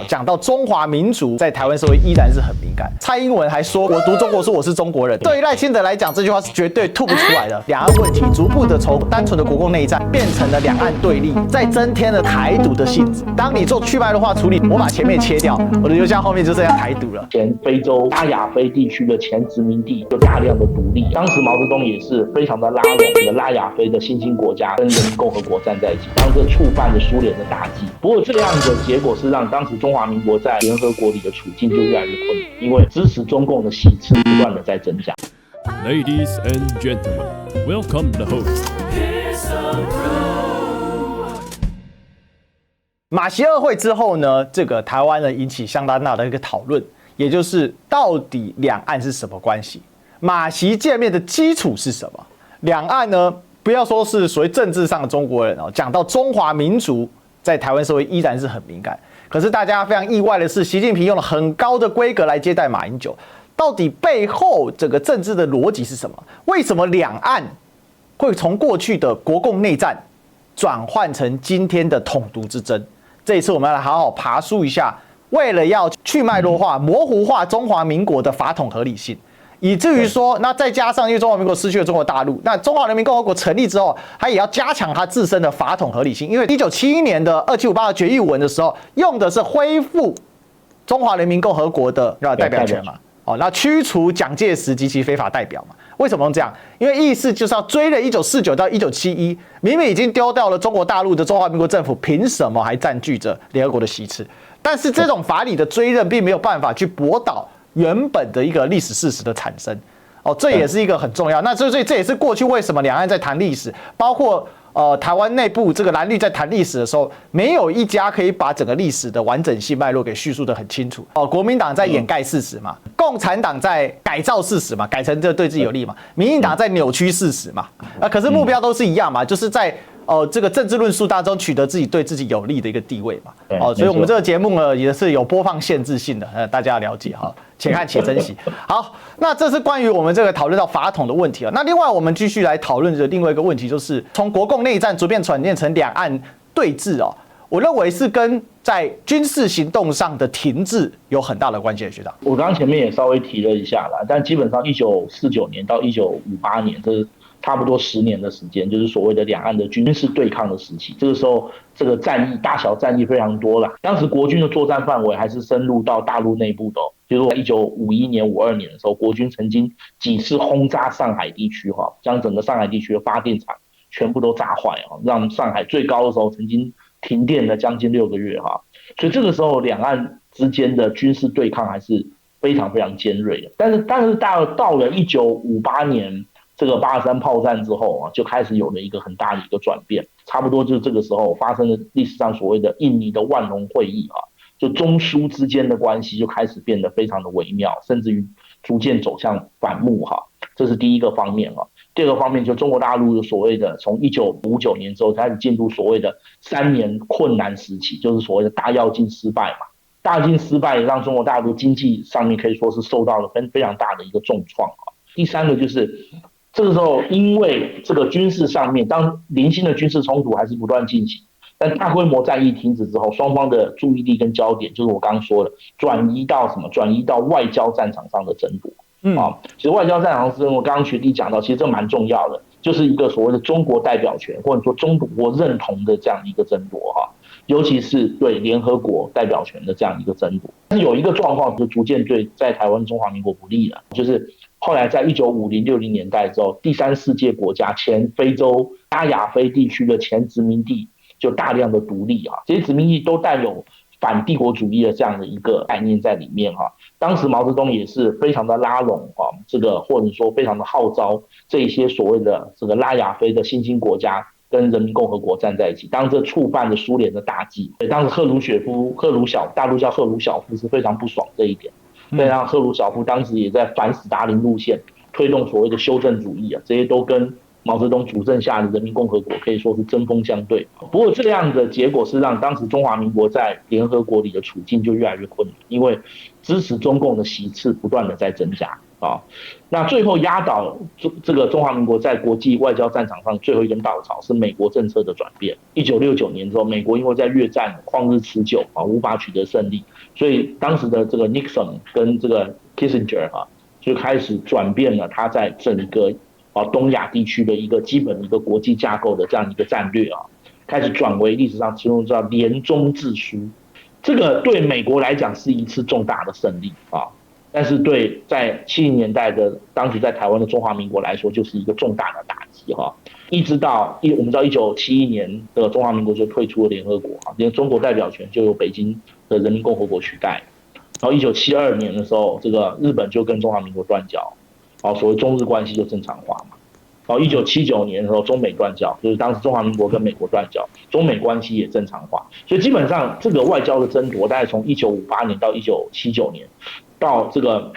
讲到中华民族在台湾社会依然是很敏感。蔡英文还说：“我读中国书，我是中国人。”对于赖清德来讲，这句话是绝对吐不出来的。两岸问题逐步的从单纯的国共内战变成了两岸对立，再增添了台独的性质。当你做去脉络化处理，我把前面切掉，我的邮箱后面就剩下台独了。前非洲阿亚非地区的前殖民地就大量的独立，当时毛泽东也是非常的拉拢拉亚非的新兴国家跟人民共和国站在一起，当这触犯了苏联的大忌。不过这样的结果是让当时中华民国在联合国里的处境就越来越困难，因为支持中共的席次不断的在增加。Ladies and gentlemen, welcome the host. 马习二会之后呢，这个台湾呢引起相当大的一个讨论，也就是到底两岸是什么关系？马习见面的基础是什么？两岸呢，不要说是所谓政治上的中国人哦，讲到中华民族在台湾社会依然是很敏感。可是大家非常意外的是，习近平用了很高的规格来接待马英九，到底背后这个政治的逻辑是什么？为什么两岸会从过去的国共内战转换成今天的统独之争？这一次我们要来好好爬梳一下，为了要去脉络化、模糊化中华民国的法统合理性。以至于说，那再加上因为中华民国失去了中国大陆，那中华人民共和国成立之后，它也要加强它自身的法统合理性。因为1971年的2758的决议文的时候，用的是恢复中华人民共和国的代表权嘛，那驱除蒋介石及其非法代表嘛。为什么用这样？因为意思就是要追了1949到1971，明明已经丢掉了中国大陆的中华民国政府，凭什么还占据着联合国的席次？但是这种法理的追认，并没有办法去驳倒原本的一个历史事实的产生，这也是一个很重要。那所以这也是过去为什么两岸在谈历史，包括台湾内部这个蓝绿在谈历史的时候，没有一家可以把整个历史的完整性脉络给叙述得很清楚。国民党在掩盖事实嘛，共产党在改造事实嘛，改成这对自己有利嘛，民进党在扭曲事实嘛。可是目标都是一样嘛，就是在这个政治论述当中取得自己对自己有利的一个地位嘛。所以我们这个节目呢也是有播放限制性的，大家要了解哈，且看且珍惜。好，那这是关于我们这个讨论到法统的问题啊。那另外我们继续来讨论的另外一个问题，就是从国共内战逐渐转变成两岸对峙哦。我认为是跟在军事行动上的停滞有很大的关系，学长。我刚刚前面也稍微提了一下啦，但基本上1949年到1958年这是差不多10年的时间，就是所谓的两岸的军事对抗的时期。这个时候，这个战役大小战役非常多啦。当时国军的作战范围还是深入到大陆内部的比如说1951年、52年的时候，国军曾经几次轰炸上海地区将整个上海地区的发电厂全部都炸坏让上海最高的时候曾经停电了将近6个月所以这个时候两岸之间的军事对抗还是非常非常尖锐的。但是到了1958年这个83炮战之后就开始有了一个很大的一个转变，差不多就是这个时候发生了历史上所谓的印尼的万隆会议就中苏之间的关系就开始变得非常的微妙，甚至于逐渐走向反目这是第一个方面第二个方面，就中国大陆所谓的从1959年之后开始进入所谓的3年困难时期，就是所谓的大跃进失败嘛。大跃进失败让中国大陆经济上面可以说是受到了非常大的一个重创第三个就是这个时候因为这个军事上面，当零星的军事冲突还是不断进行，但大规模战役停止之后，双方的注意力跟焦点就是我刚刚说的转移到什么？转移到外交战场上的争夺其实外交战场上的争夺，我刚刚学弟讲到，其实这蛮重要的，就是一个所谓的中国代表权或者说中国认同的这样一个争夺尤其是对联合国代表权的这样一个争夺。但是有一个状况就逐渐对在台湾中华民国不利了，就是后来在1950、60年代之后，第三世界国家前非洲阿亚非地区的前殖民地就大量的独立这些殖民地都带有反帝国主义的这样的一个概念在里面当时毛泽东也是非常的拉拢这个或者说非常的号召这些所谓的这个拉亚非的新兴国家跟人民共和国站在一起，当这触犯了苏联的大忌。当时大陆叫赫鲁晓夫是非常不爽这一点，所以赫鲁晓夫当时也在反斯大林路线推动所谓的修正主义这些都跟毛泽东主政下的人民共和国可以说是针锋相对。不过这样的结果是让当时中华民国在联合国里的处境就越来越困难，因为支持中共的席次不断的在增加啊。那最后压倒这个中华民国在国际外交战场上最后一根稻草是美国政策的转变。1969年之后，美国因为在越战旷日持久啊，无法取得胜利，所以当时的这个 Nixon 跟这个 Kissinger 就开始转变了他在整个东亚地区的一个基本的一个国际架构的这样一个战略啊，开始转为历史上形容叫联中制苏。这个对美国来讲是一次重大的胜利啊，但是对在70年代的当时在台湾的中华民国来说，就是一个重大的打击哈。一直到我们知道1971年的中华民国就退出了联合国啊，连中国代表权就由北京的人民共和国取代。然后1972年的时候，这个日本就跟中华民国断交，所谓中日关系就正常化嘛。然后1979年的时候，中美断交，就是当时中华民国跟美国断交，中美关系也正常化。所以基本上这个外交的争夺，大概从1958年到1979年，到这个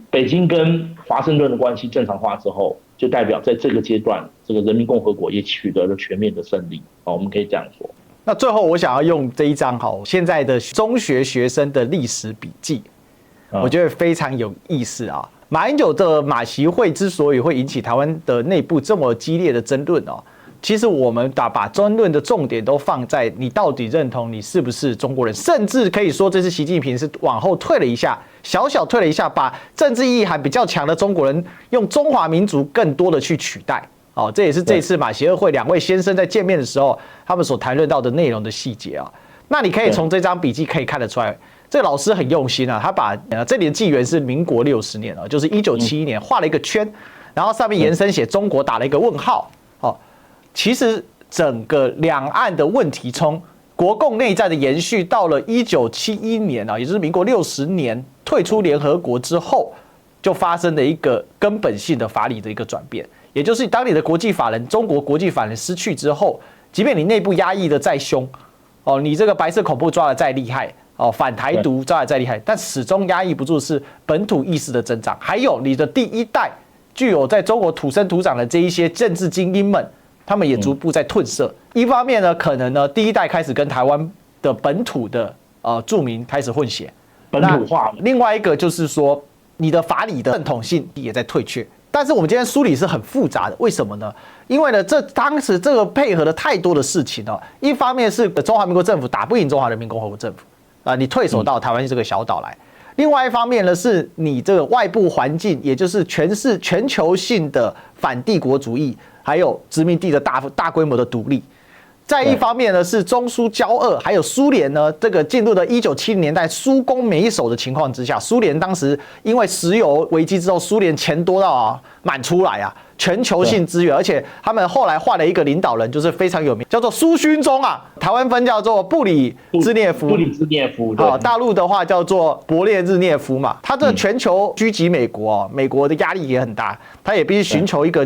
北京跟华盛顿的关系正常化之后，就代表在这个阶段，这个人民共和国也取得了全面的胜利。我们可以这样说。那最后我想要用这一张现在的中学学生的历史笔记，我觉得非常有意思啊。马英九的马习会之所以会引起台湾的内部这么激烈的争论其实我们把争论的重点都放在你到底认同你是不是中国人，甚至可以说这次习近平是往后退了一下，小小退了一下，把政治意涵比较强的中国人用中华民族更多的去取代。这也是这次马习二会两位先生在见面的时候他们所谈论到的内容的细节啊。那你可以从这张笔记可以看得出来，这个老师很用心啊，他把这里的纪元是民国60年啊，就是1971年画了一个圈，然后上面延伸写中国打了一个问号。其实整个两岸的问题从国共内战的延续到了1971年也就是民国60年退出联合国之后，就发生了一个根本性的法理的一个转变。也就是当你的国际法人，中国国际法人失去之后，即便你内部压抑的再凶，你这个白色恐怖抓的再厉害，反台独抓的再厉害，但始终压抑不住是本土意识的增长，还有你的第一代具有在中国土生土长的这一些政治精英们，他们也逐步在褪色。一方面呢，可能呢第一代开始跟台湾的本土的住民开始混血，本土化。另外一个就是说，你的法理的正统性也在退却。但是我们今天梳理是很复杂的，为什么呢？因为呢，当时这个配合了太多的事情一方面是中华民国政府打不赢中华人民共和国政府你退守到台湾这个小岛来；另外一方面呢，是你这个外部环境，也就是全球性的反帝国主义，还有殖民地的大规模的独立。再一方面呢，是中苏交恶，还有苏联呢，这个进入了1970年代苏攻没守的情况之下，苏联当时因为石油危机之后，苏联钱多到满出来全球性资源，而且他们后来换了一个领导人，就是非常有名，叫做苏勋忠台湾分叫做布里兹涅夫，大陆的话叫做勃列日涅夫嘛。他这全球狙击美国美国的压力也很大，他也必须寻求一个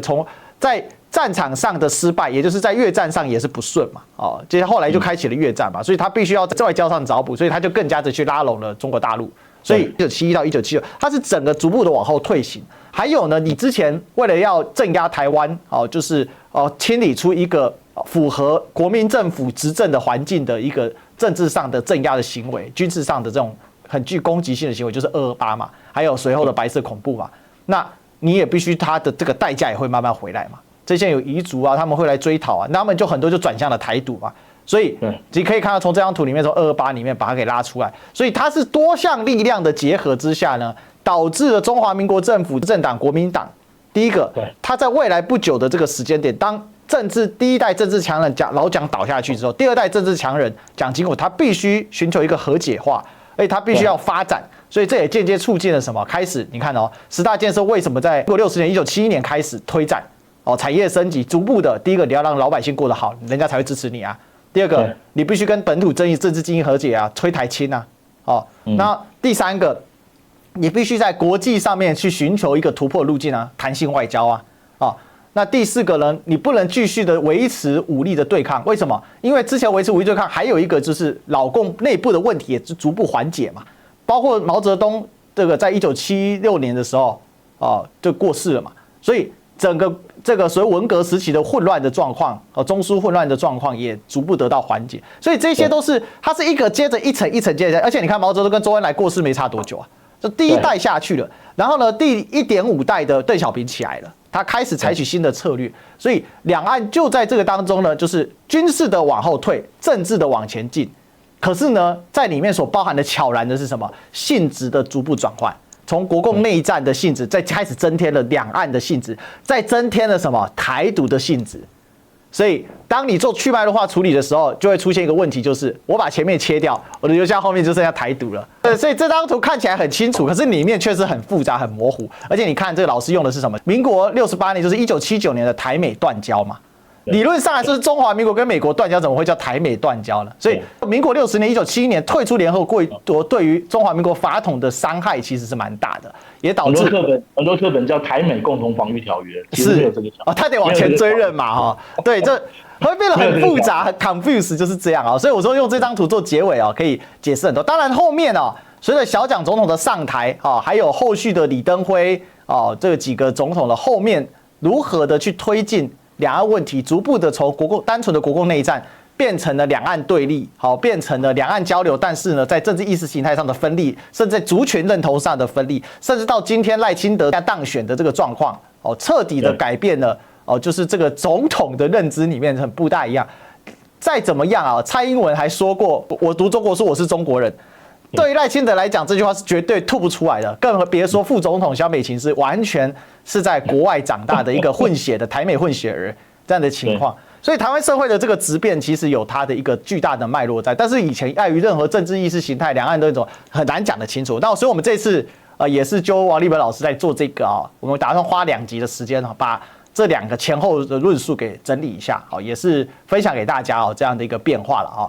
在战场上的失败，也就是在越战上也是不顺嘛，接着后来就开启了越战嘛，所以他必须要在外交上找补，所以他就更加的去拉拢了中国大陆，所以1971到1976，它是整个逐步的往后退行。还有呢，你之前为了要镇压台湾，就是清理出一个符合国民政府执政的环境的一个政治上的镇压的行为，军事上的这种很具攻击性的行为，就是228嘛，还有随后的白色恐怖嘛，那你也必须它的这个代价也会慢慢回来嘛。这些有彝族他们会来追讨那他们就很多就转向了台独嘛，所以你可以看到从这张图里面，从228里面把它给拉出来，所以它是多项力量的结合之下呢，导致了中华民国政府政党国民党，第一个，它在未来不久的这个时间点，当第一代政治强人老蒋倒下去之后，第二代政治强人蒋经国他必须寻求一个和解化，而且他必须要发展。所以这也间接促进了什么？开始你看10大建设为什么在60年1971年开始推展产业升级，逐步的，第一个你要让老百姓过得好，人家才会支持你第二个，你必须跟本土政治精英和解推台青那第三个，你必须在国际上面去寻求一个突破路径弹性外交那第四个呢，你不能继续的维持武力的对抗，为什么？因为之前维持武力对抗，还有一个就是老共内部的问题也逐步缓解嘛，包括毛泽东这个在1976年的时候就过世了嘛，所以整个这个所谓文革时期的混乱的状况，中苏混乱的状况也逐步得到缓解。所以这些都是它是一个接着一层一层接着，而且你看毛泽东跟周恩来过世没差多久啊，就第一代下去了，然后呢第1.5代的邓小平起来了。他开始采取新的策略，所以两岸就在这个当中呢，就是军事的往后退，政治的往前进。可是呢，在里面所包含的悄然的是什么？性质的逐步转换，从国共内战的性质，再开始增添了两岸的性质，再增添了什么？台独的性质。所以，当你做去脉络化处理的时候，就会出现一个问题，就是我把前面切掉，我的留下后面就剩下台独了。所以这张图看起来很清楚，可是里面却是很复杂、很模糊。而且你看，这个老师用的是什么？民国68年，就是1979年的台美断交嘛。理论上来说，是中华民国跟美国断交，怎么会叫台美断交呢？所以，民国60年、1971年退出联合国，对于中华民国法统的伤害其实是蛮大的，也导致很多课本叫台美共同防御条约，其实没有这个条约。他得往前追认嘛，哈，对，这会变得很复杂、很 confuse， 就是这样啊。所以我说用这张图做结尾啊，可以解释很多。当然后面啊，随着小蒋总统的上台啊，还有后续的李登辉啊，这几个总统的后面如何的去推进两岸问题，逐步的从单纯的国共内战变成了两岸对立，好，变成了两岸交流，但是呢，在政治意识形态上的分立，甚至在族群认同上的分立，甚至到今天赖清德当选的这个状况，哦，彻底的改变了，哦，就是这个总统的认知里面很不大一样。再怎么样啊，蔡英文还说过，我读中国书，我是中国人。对于赖清德来讲，这句话是绝对吐不出来的，更别说副总统萧美琴是完全是在国外长大的一个混血的台美混血儿这样的情况。所以台湾社会的这个质变，其实有它的一个巨大的脉络在，但是以前碍于任何政治意识形态，两岸的那种很难讲得清楚。那所以我们这次也是就王立文老师在做这个啊，我们打算花2集的时间把这2个前后的论述给整理一下，也是分享给大家这样的一个变化了啊。